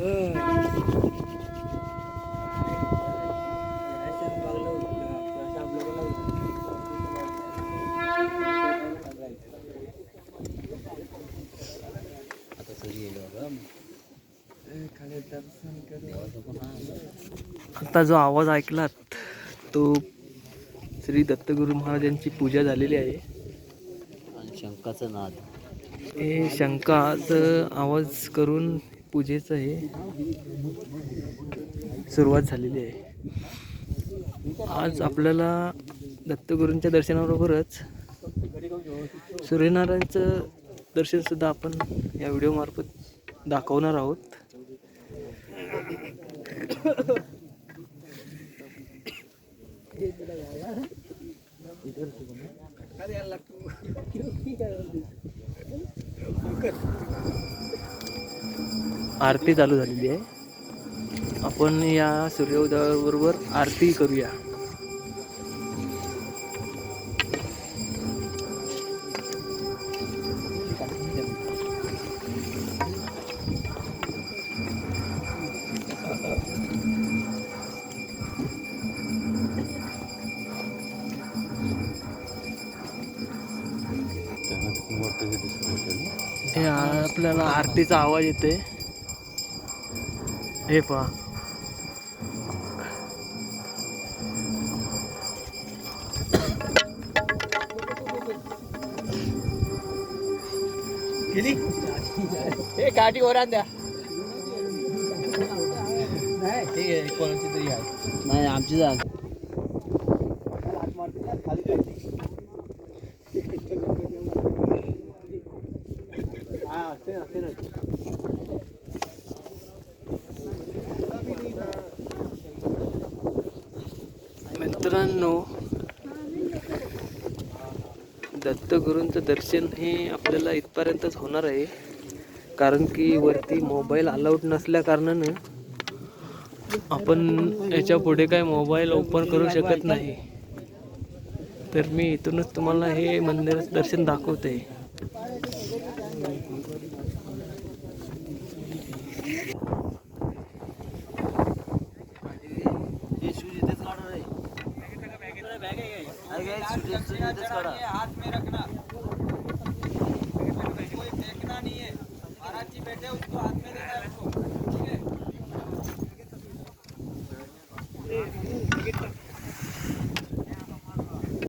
आता जो आवाज ऐकलात तो श्री दत्तगुरु महाराजांची पूजा झालेली आहे. आणि शंकाचा नाद, हे शंकाचं आवाज करून पूजेचं हे सुरुवात झालेली आहे. आज आपल्याला दत्तगुरूंच्या दर्शनाबरोबरच सूर्यनारायणचं दर्शनसुद्धा आपण या व्हिडिओमार्फत दाखवणार आहोत. आरती चालू झालेली आहे. आपण या सूर्योदयाबरोबर आरती करूया. हे आपल्याला आरतीचा आवाज येते. हे पहा, हे काठी ओरान द्या. ठीक आहे, कोणाची तरी आहे. नाही, आमची जाग. मित्रांनो, दत्तगुरूंचं दर्शन हे आपल्याला इथपर्यंतच होणार आहे, कारण की वरती मोबाईल अलाउड नसल्या कारणानं आपण याच्या पुढे काय मोबाईल ओपन करू शकत नाही. तर मी इथूनच तुम्हाला हे मंदिराचं दर्शन दाखवते. हाथ में रखना, कोई फेंकना नहीं है. महाराज जी बैठे उसको हाथ में देना है.